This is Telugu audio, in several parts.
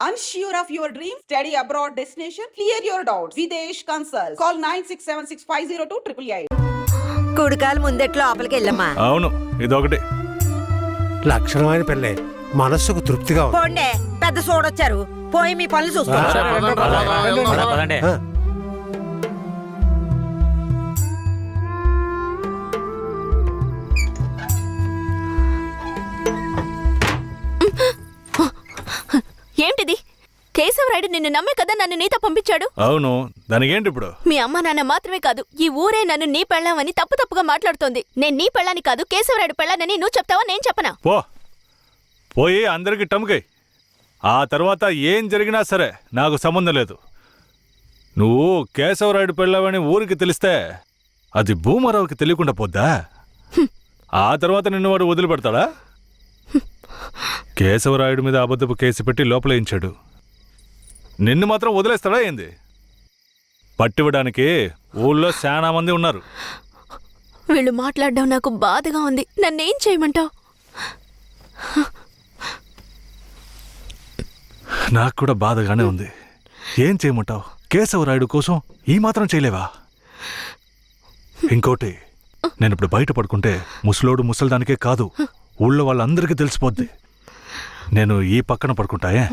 Unsure of your dream? Study abroad destination? Clear your doubts. Videsh Consult. Call 9676502888. కుడికాలు ముందెట్లో లోపలికి వెళ్ళమ్మా. అవును, ఇదొకటి లక్షణమైన పెళ్ళే, మనస్సుకు తృప్తిగా ఉంది. పోండే, పెద్ద సోడొచ్చారు. పోయి మీ పనులు చూసుకోండి. ఏంటిది? కేశవరాయుడు నిన్ను నమ్మే కదా నన్ను నీతో పంపించాడు. అవును, దానికేంటి ఇప్పుడు? మీ అమ్మ నాన్న మాత్రమే కాదు, ఈ ఊరే నన్ను నీ పెళ్ళామని తప్పుగా మాట్లాడుతోంది. నేను నీ పెళ్ళాని కాదు, కేశవరాయుడు పెళ్ళానని నువ్వు చెప్తావా, నేను చెప్పనా? పోయి అందరికి టమ్కై. ఆ తర్వాత ఏం జరిగినా సరే నాకు సంబంధం లేదు. నువ్వు కేశవరాయుడు పెళ్ళావని ఊరికి తెలిస్తే అది భూమారావుకి తెలియకుండా పోద్దా? ఆ తర్వాత నిన్ను వాడు వదిలిపెడతాడా? కేశవరాయుడు మీద అబద్ధపు కేసు పెట్టి లోపలేయించాడు. నిన్ను మాత్రం వదిలేస్తాడా ఏంది? పట్టివ్వడానికి ఊళ్ళో చాలా మంది ఉన్నారు. వీళ్ళు మాట్లాడడం నాకు బాధగా ఉంది. నన్నేం చేయమంటావు? నాకు కూడా బాధగానే ఉంది. ఏం చేయమంటావు? కేశవరాయుడు కోసం ఈ మాత్రం చేయలేవా? ఇంకోటి, నేను ఇప్పుడు బయట పడుకుంటే ముసలోడు ముసలిదానికే కాదు, ఊళ్ళో వాళ్ళందరికీ తెలిసిపోద్ది. నేను ఈ పక్కన పడుకుంటాయే.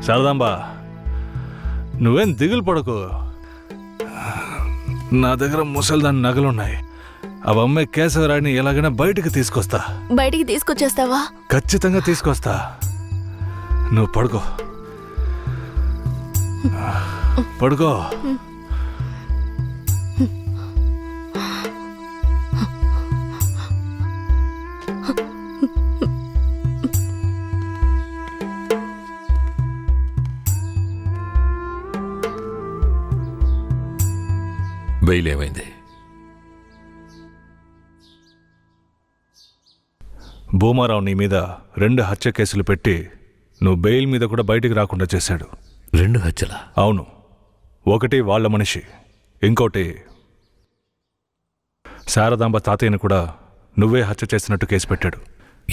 శారదాంబా, నువ్వేం దిగులు పడకు. నా దగ్గర ముసలిదాని నగలున్నాయి. అవమ్మే కేశవరాయుడిని ఎలాగైనా బయటికి తీసుకొస్తా. బయటికి తీసుకొచ్చేస్తావా? ఖచ్చితంగా తీసుకొస్తా. నువ్వు పడుకో, పడుకో. బెయిల్ ఏమైంది? భూమారావు నీ మీద 2 హత్య కేసులు పెట్టి నువ్వు బెయిల్ మీద కూడా బయటికి రాకుండా చేశాడు. 2 హత్యలా? అవును. ఒకటి వాళ్ళ మనిషి, ఇంకోటి శారదాంబ తాతయ్యను కూడా నువ్వే హత్య చేసినట్టు కేసు పెట్టాడు.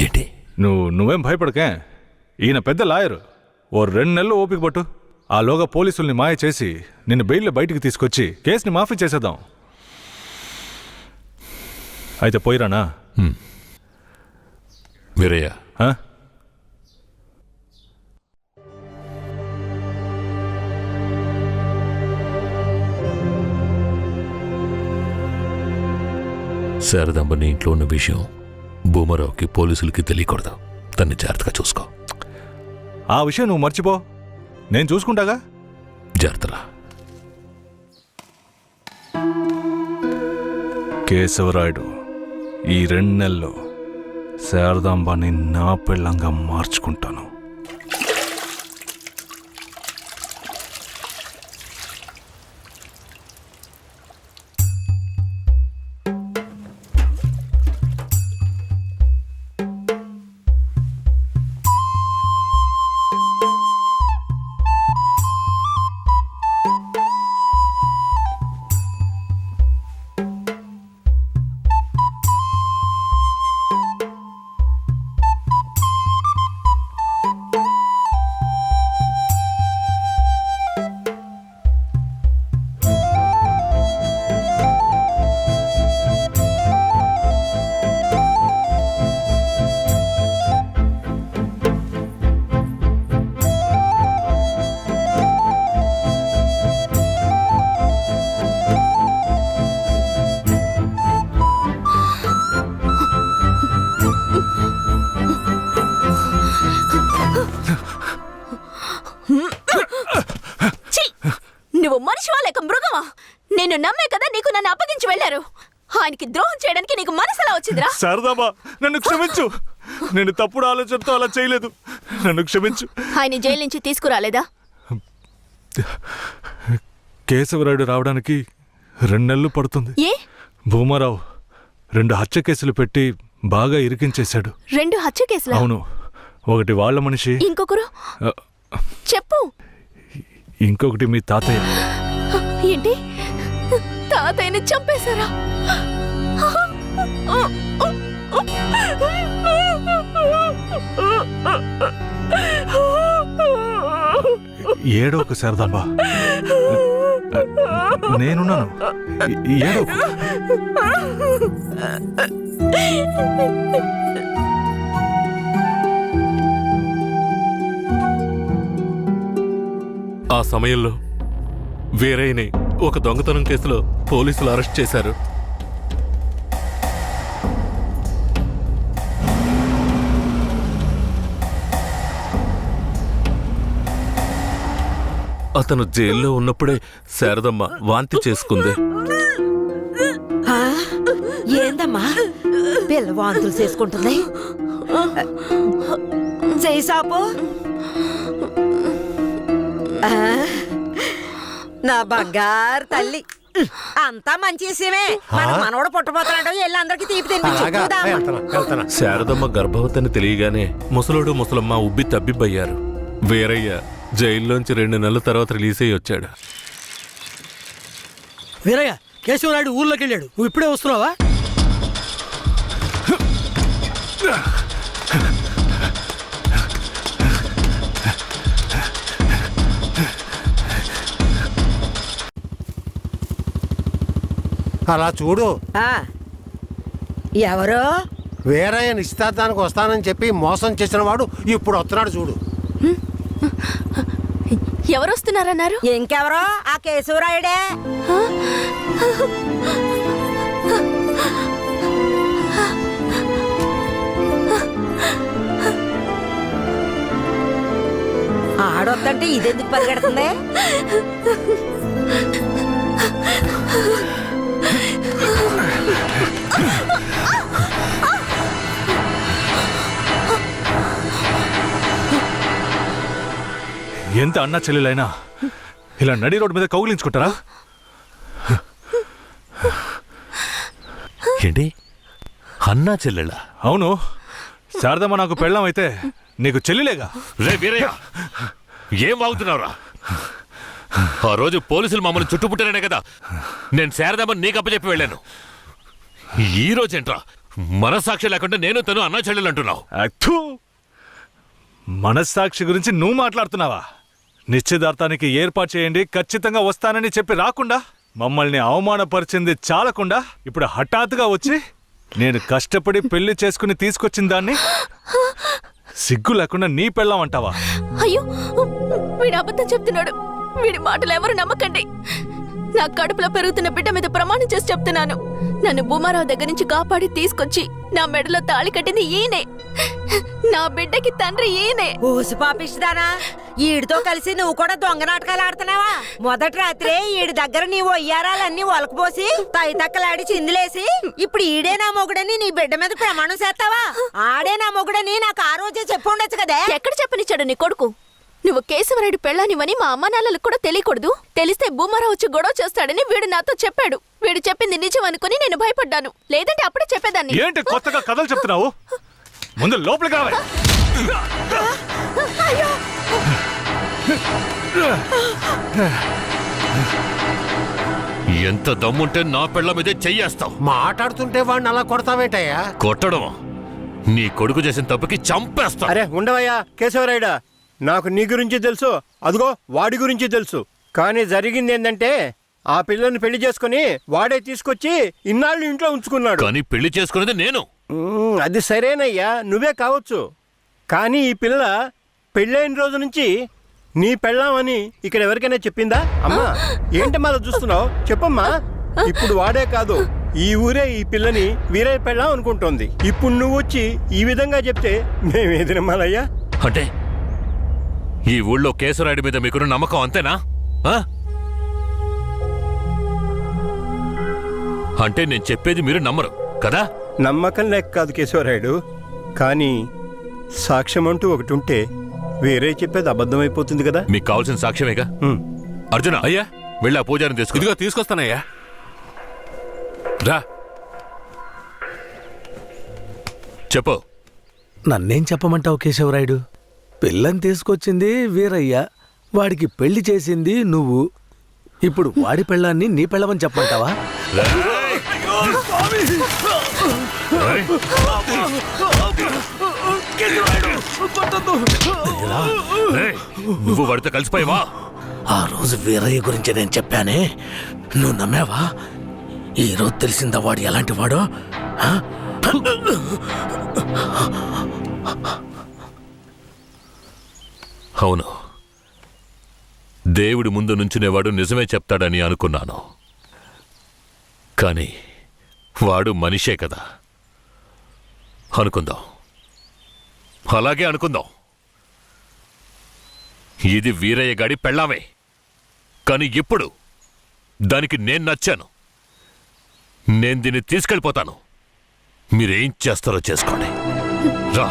ఏంటి? నువ్వేం భయపడకే. ఈయన పెద్ద లాయరు. ఓ 2 నెలలు ఓపిక పట్టు. ఆలోగా పోలీసుల్ని మాయ చేసి నిన్ను బెయిల్లో బయటికి తీసుకొచ్చి కేసుని మాఫీ చేసేద్దాం. అయితే పోయిరానా? వీరయ్య, శారదాంబని ఇంట్లో ఉన్న విషయం భూమారావుకి పోలీసులకి తెలియకూడదు. తన్ని జాగ్రత్తగా చూసుకో. ఆ విషయం నువ్వు మర్చిపో, నేను చూసుకుంటాగా. జాగ్రత్తరా. కేశవరాయుడు ఈ 2 నెలల్లో శారదాంబాని నా పెళ్ళంగా మార్చుకుంటాను. నువ్వు మనిషివా లేక మృగమా? నేను నమ్మే కదా నీకు నన్ను అప్పగించి వెళ్ళారు. ఆయనకి ద్రోహం చేయడానికి నీకు మనసులా వచ్చిందిరా? శారదాంబా, నన్ను క్షమించు. నేను తప్పుడు ఆలోచనతో అలా చేయలేదు. నన్ను క్షమించు. ఆయన జైలు నుంచి తీసుకురాలేదా? కేశవరాయుడు రావడానికి 2 నెలలు పడుతుంది. ఏ? భూమారావు 2 హత్య కేసులు పెట్టి బాగా ఇరికించేశాడు. 2 హత్య కేసులా? అవును. ఒకటి వాళ్ళ మనిషి, ఇంకొకరు చెప్పు. ఇంకొకటి మీ తాతయ్య. ఏంటి, తాతయ్యని చంపేశారా? ఏడోకు శారదాంబా, నేనున్నాను. ఏడోకు. ఆ సమయంలో వీరయ్యని ఒక దొంగతనం కేసులో పోలీసులు అరెస్ట్ చేశారు. అతను జైల్లో ఉన్నప్పుడే శారదమ్మ వాంతి చేసుకుంది. ఆ, ఏందమ్మా పిల్ల వాంతులు చేసుకుంటుంది? చెయ్యి సాపు. ఆ, నా బంగారు తల్లి, అంతా మంచి విషయమే. మన మనవడు పుట్టబోతున్నాడు, వెళ్ళి అందరికి తీపి తినిపించు. అలాగా చూద్దాం. వెళ్తాను. శారదమ్మ గర్భవతిని తెలియగానే ముసలోడు ముసలమ్మ ఉబ్బి తబ్బిబ్బయ్యారు. వీరయ్య జైల్లోంచి 2 నెలల తర్వాత రిలీజ్ అయ్యి వచ్చాడు. వీరయ్య, కేశవరాయుడు ఊర్లోకి వెళ్ళాడు. నువ్వు ఇప్పుడే వస్తున్నావా? అలా చూడు, ఆ, ఎవరు? వేరే నిశ్చితార్థానికి వస్తానని చెప్పి మోసం చేసిన వాడు ఇప్పుడు వస్తున్నాడు చూడు. ఎవరొస్తున్నారన్నారు? ఇంకెవరో ఆ కేశవరాయుడే. ఆడొద్దంటే ఇదెందుకు పరిగెడుతుంది? ఎంత అన్నా చెల్లెలైనా ఇలా నడి రోడ్డు మీద కౌగిలించుకుంటారా? ఏంటి, అన్నా చెల్లెళ్ళ? అవును. శారదమ్మ నాకు పెళ్ళాం అయితే నీకు చెల్లిలేగా. రే వీరయ్య, ఏం వాగుతున్నావురా? ఆ రోజు పోలీసులు మమ్మల్ని చుట్టుముట్టారనే కదా నేను శారదమ్మని నీకు అప్పచెప్పి వెళ్ళాను. ఈ రోజేంట్రా మనస్సాక్షి లేకుండా నేను తను అన్నా చెల్లెలు అంటున్నావు? అత్తు, మనస్సాక్షి గురించి నువ్వు మాట్లాడుతున్నావా? నిశ్చితార్థానికి ఏర్పాటు చేయండి, ఖచ్చితంగా వస్తానని చెప్పి రాకుండా మమ్మల్ని అవమానపరిచింది చాలకుండా ఇప్పుడు హఠాత్తుగా వచ్చి నేను కష్టపడి పెళ్లి చేసుకుని తీసుకొచ్చిన దాన్ని సిగ్గు లేకుండా నీ పెళ్ళాం అంటావా? అయ్యో, వీడు అబద్ధం చెప్తున్నాడు. వీడి మాటలు ఎవరు నమ్మకండి. నా కడుపులో పెరుగుతున్న బిడ్డ మీద ప్రమాణం చేసి చెప్తున్నాను. నన్ను భూమారావు దగ్గర నుంచి కాపాడి తీసుకొచ్చి నా మెడలో తాళి కట్టింది ఈయనే. నా బిడ్డకి తండ్రి ఈయనే. ఊసి పాపిస్తానా? ఈడితో కలిసి నువ్వు కూడా దొంగ నాటకాలు ఆడుతున్నావా? మొదటి రాత్రే ఈడి దగ్గర నీ ఒయ్యారాలన్నీ ఒలకపోసి తైతక్కలాడి చిందులేసి ఇప్పుడు ఈడే నా మొగుడని నీ బిడ్డ మీద ప్రమాణం చేస్తావా? ఆడే నా మొగుడని నాకు ఆ రోజే చెప్పు ఉండొచ్చు కదే. ఎక్కడ చెప్పనిచ్చాడు నీ కొడుకు? నువ్వు కేశవరాయుడు పెళ్ళానివని మా అమ్మ నాన్నలకు కూడా తెలియకూడదు. తెలిస్తే భూమారావు వచ్చి గొడవ చేస్తాడని వీడు నాతో చెప్పాడు. వీడు చెప్పింది నిజం అనుకుని నేను భయపడ్డాను. లేదంటే అప్పుడే చెప్పేదాన్ని. ఏంటి కొత్తగా కథలు చెప్తున్నావు? ముందు లోపలికి రావాలి. ఎంత దమ్ముంటే నా పెళ్ళ మీదే చెయ్యేస్తావు? మాట్లాడుతుంటే వాడిని అలా కొడతావేంటయ్యా? కొట్టడం నీ కొడుకు చేసిన తప్పుకి చంపేస్తా. అరే ఉండవయ్యా కేశవరాయుడా, నాకు నీ గురించి తెలుసు, అదిగో వాడి గురించి తెలుసు. కానీ జరిగింది ఏంటంటే ఆ పిల్లని పెళ్లి చేసుకుని వాడే తీసుకొచ్చి ఇన్నాళ్ళు ఇంట్లో ఉంచుకున్నాడు. కానీ పెళ్లి చేసుకునేది నేను. అది సరేనయ్యా, నువ్వే కావచ్చు. కానీ ఈ పిల్ల పెళ్ళైన రోజు నుంచి నీ పెళ్ళామని ఇక్కడ ఎవరికైనా చెప్పిందా? అమ్మా ఏంటమ్మా అలా చూస్తున్నావు? చెప్పమ్మా. ఇప్పుడు వాడే కాదు, ఈ ఊరే ఈ పిల్లని వీరయ్య పెళ్ళాం అనుకుంటోంది. ఇప్పుడు నువ్వు వచ్చి ఈ విధంగా చెప్తే మేమేది నమ్మాలయ్యా? అంటే ఈ ఊళ్ళో కేశవరాయుడి మీద మీకున్న నమ్మకం అంతేనా? ఆ? అంటే నేను చెప్పేది మీరు నమ్మరు కదా? నమ్మకం లేక కాదు కేశవరాయుడు, కానీ సాక్ష్యం అంటూ ఒకటి ఉంటే వేరే చెప్పేది అబద్ధమైపోతుంది కదా. మీకు కావాల్సిన సాక్ష్యమేగా. అర్జున అయ్యా వెళ్ళి ఆ పూజారిని తీసుకు. ఇదిగో తీసుకొస్తానయ్యా. రా. చెప్పు. నన్నేం చెప్పమంటావు కేశవరాయుడు? పిల్లని తీసుకొచ్చింది వీరయ్య, వాడికి పెళ్లి చేసింది నువ్వు. ఇప్పుడు వాడి పెళ్ళాన్ని నీ పెళ్ళమని చెప్పమంటావా? రేయ్. రేయ్, నువ్వు వాడితో కలిసిపోయావా? ఆ రోజు వీరయ్య గురించి నేను చెప్పానే, నువ్వు నమ్మావా? ఈ రోజు తెలిసిందా వాడు ఎలాంటి వాడో? ఆ? అవును, దేవుడి ముందు నుంచునేవాడు నిజమే చెప్తాడని అనుకున్నాను. కానీ వాడు మనిషే కదా. అనుకుందాం, అలాగే అనుకుందాం. ఇది వీరయ్య గాడి పెళ్ళామే. కానీ ఇప్పుడు దానికి నేను నచ్చాను. నేను దీన్ని తీసుకెళ్ళిపోతాను. మీరేం చేస్తారో చేసుకోండి. రా.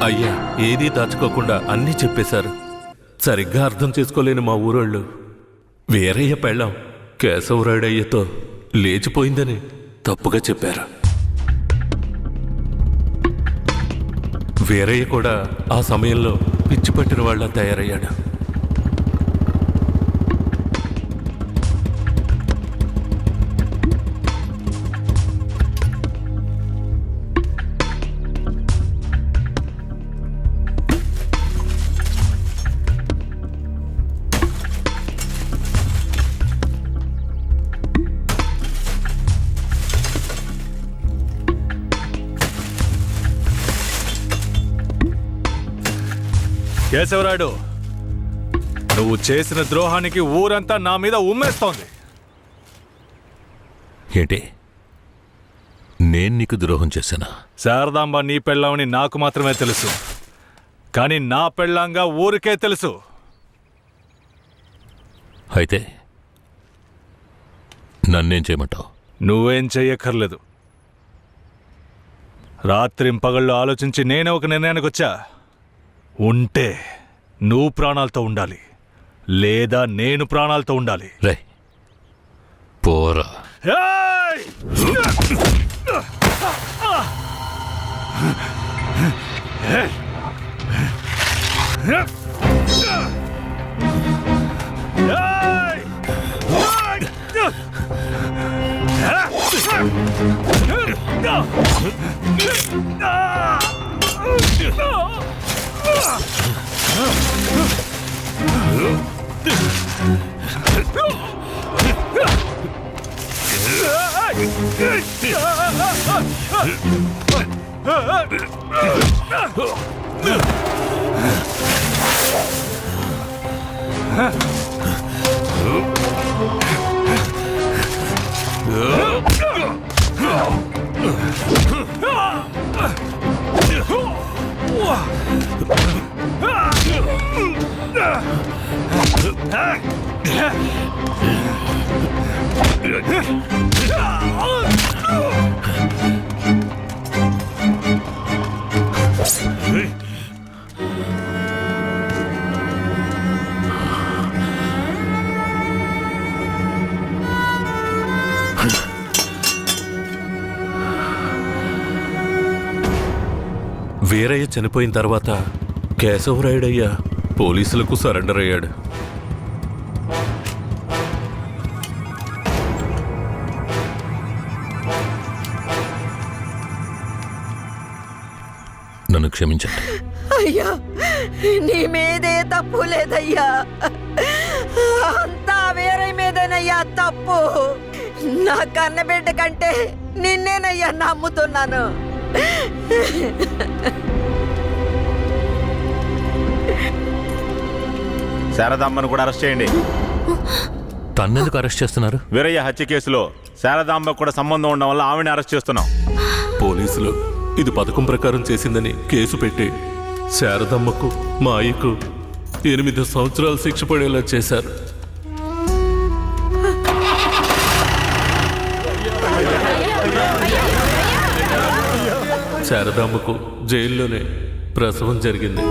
అయ్యా ఏదీ దాచుకోకుండా అన్నీ చెప్పేశారు. సరిగ్గా అర్థం చేసుకోలేని మా ఊరోళ్ళు వీరయ్య పెళ్ళాం కేశవరాయుడయ్యతో లేచిపోయిందని తప్పుగా చెప్పారు. వీరయ్య కూడా ఆ సమయంలో పిచ్చి పట్టిన వాళ్ళ తయారయ్యాడు. కేశవరాయుడు, నువ్వు చేసిన ద్రోహానికి ఊరంతా నా మీద ఉమ్మేస్తోంది. ఏంటి, నేను నీకు ద్రోహం చేశానా? శారదాంబ నీ పెళ్ళామని నాకు మాత్రమే తెలుసు, కానీ నా పెళ్ళాంగా ఊరికే తెలుసు. అయితే నన్నేం చేయమంటావు? నువ్వేం చెయ్యక్కర్లేదు. రాత్రింపగళ్ళు ఆలోచించి నేనే ఒక నిర్ణయానికి వచ్చా. ఉంటే నువ్వు ప్రాణాలతో ఉండాలి, లేదా నేను ప్రాణాలతో ఉండాలి. రే పోరా. ఏయ్! వీరయ్య చనిపోయిన తర్వాత కేశవరాయుడయ్య పోలీసులకు సరెండర్ అయ్యాడు. నన్ను క్షమించండి. అయ్యా, నీ మీదే తప్పు లేదయ్యా, అంతా వీరయ్య మీదేనయ్యా తప్పు. నా కన్నబిడ్డ కంటే నిన్నేనయ్యా నమ్ముతున్నాను. శారదాంబను కూడా అరెస్ట్ చేయండి. తన్నెందుకు అరెస్ట్ చేస్తున్నారు? వీరయ్య హత్య కేసులో శారదాంబకు కూడా సంబంధం ఉండడం వల్ల ఆవిడని అరెస్ట్ చేస్తున్నాం. పోలీసులు ఇది పథకం ప్రకారం చేసిందని కేసు పెట్టి శారదమ్మకు మా అయ్యకు 8 సంవత్సరాలు శిక్ష పడేలా చేశారు. శారదమ్మకు జైల్లోనే ప్రసవం జరిగింది.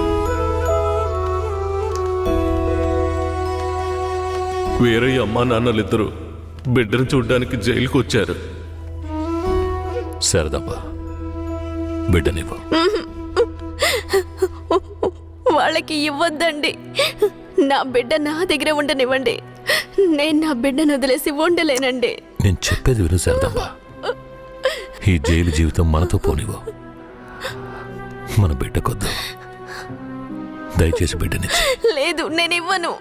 వేరే అమ్మా నాన్నలిద్దరూ బిడ్డను చూడ్డానికి జైలుకు వచ్చారు. శారదమ్మ, బిడ్డనివ్వు. వాళ్ళకి ఇవ్వద్దండి. నా బిడ్డ నా దగ్గర ఉండనివ్వండి. నేను నా బిడ్డను వదిలేసి ఉండలేనండి. నేను చెప్పేది విను శారదమ్మ. ఈ జైలు జీవితం మనతో పోనివ్వు. మన బిడ్డకొద్దు. దయచేసి బిడ్డనిచ్చి. లేదు, నేను ఇవ్వను.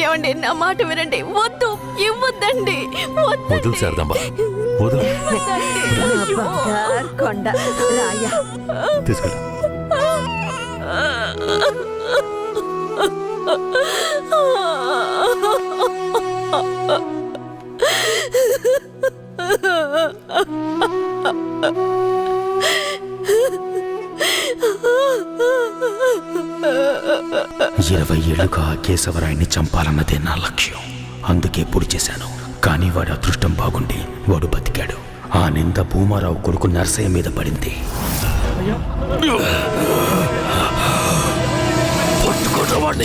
ఏమండి, నా మాట వినండి. వద్దు, ఇవ్వద్దండి. వదులు శారదమ్మ, వదులు. బంగారు కొండ రాయ. తీసుకెళ్ళు. ఇరవై ఏళ్లుగా కేశవరాయన్ని చంపాలన్నదే నా లక్ష్యం. అందుకే పొడి చేశాను. కానీ వాడి అదృష్టం బాగుండి వాడు బతికాడు. ఆ నింద భూమారావు కొడుకు నరసయ్య మీద పడింది. పట్టుకోవడం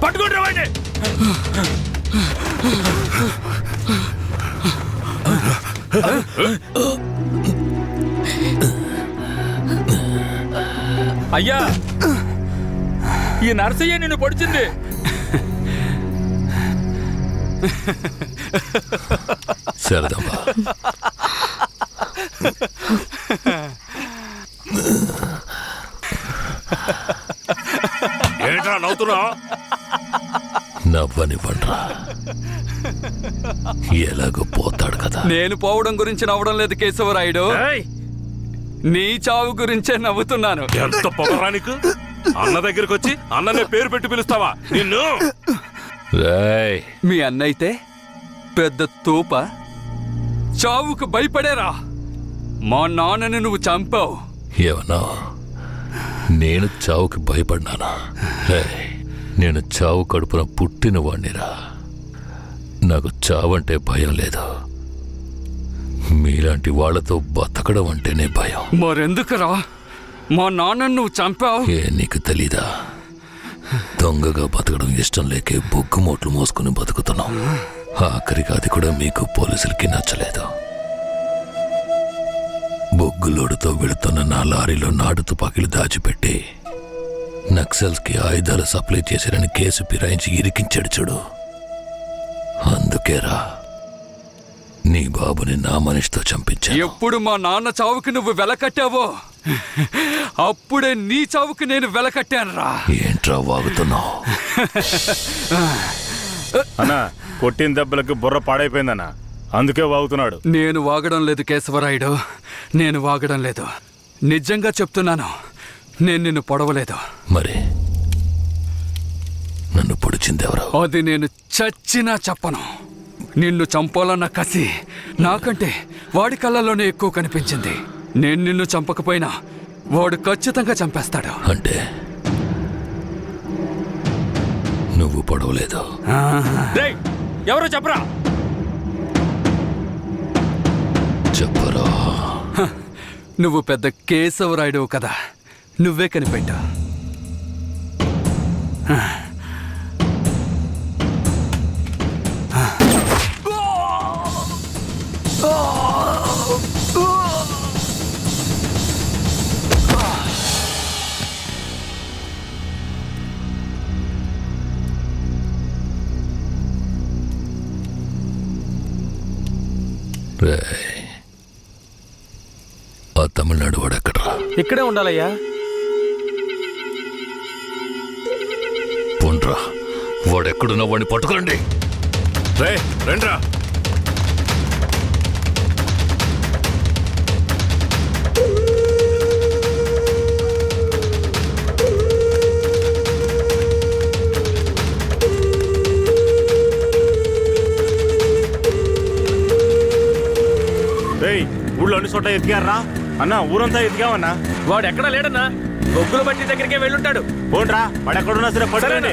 పట్టుకుంటామండి. అయ్యా, ఈ నర్సయ్య నిన్ను పొడిచింది. శారదమ్మ, ఏంట్రా నవ్వుతున్నావు? నవ్వనివ్వండ్రా, ఎలాగో పోతాడు కదా. నేను పోవడం గురించి నవ్వడం లేదు కేశవరాయుడు, నీ చావు గురించే నవ్వుతున్నాను. ఎంత పొగరానికి అన్న దగ్గరికి వచ్చి అన్ననే పేరు పెట్టి పిలుస్తావా నిన్ను? మీ అన్నయితే పెద్ద తోప, చావుకు భయపడేరా. మా నాన్నని నువ్వు చంపావు. ఏమన్నా నేను చావుకి భయపడ్డానా? నేను చావు కడుపున పుట్టిన వాణ్ణిరా. నాకు చావంటే భయం లేదు. మీలాంటి వాళ్లతో బతకడం అంటేనే భయం. మరెందుకురా మా నాన్నను నువ్వు చంపావు? నీకు తెలీదా? దొంగగా బతకడం ఇష్టం లేకే బొగ్గు మోట్లు మోసుకుని బతుకుతున్నాం. ఆఖరికి అది కూడా మీకు పోలీసులకి నచ్చలేదు. బొగ్గులోడుతో వెళుతున్న నా లారీలో నాటు తుపాకీలు దాచిపెట్టి నక్సల్స్ కి ఆయుధాలు సప్లై చేశారని కేసు ఫిరాయించి ఇరికించాడు చూడు. అందుకేరా నీ బాబుని నా మనిషితో చంపించా. ఎప్పుడు మా నాన్న చావుకి నువ్వు వెలకట్టావో అప్పుడే నీ చావుకి నేను వెలకట్టానురా. ఏంట్రా వాగుతున్నావు? అన్నా, కొట్టిన దెబ్బలకి బుర్ర పాడైపోయిందన్నా, అందుకే వాగుతున్నాడు. నేను వాగడం లేదు కేశవరాయుడు, నేను వాగడం లేదు. నిజంగా చెప్తున్నాను, నేను నిన్ను పొడవలేదు. మరి నన్ను పొడిచిందెవరు? అది నేను చచ్చినా చెప్పను. నిన్ను చంపాలన్న కసి నాకంటే వాడి కళ్ళల్లోనే ఎక్కువ కనిపించింది. నేను నిన్ను చంపకపోయినా వాడు ఖచ్చితంగా చంపేస్తాడు. అంటే నువ్వు పొడవలేదు? ఎవరు చెప్పరా? చెప్పరా. నువ్వు పెద్ద కేశవరాయుడు కదా, నువ్వే కనిపెట్టా. ఆ తమిళనాడు వాడు ఎక్కడరా? ఇక్కడే ఉండాలయ్యా. పోండ్రా, వాడెక్కడున్నా వాడిని పట్టుకురండి. రండ్రా. రేయ్ ఊళ్ళో అన్ని చోట్ల ఎతికారా అన్న ఊరంతా ఎతికామన్నా. వాడు ఎక్కడా లేడన్నా, బొగ్గుల బట్టి దగ్గరికే వెళ్ళుంటాడు. పోండ్రా వాడు ఎక్కడున్నా సరే పట్టుకోండి.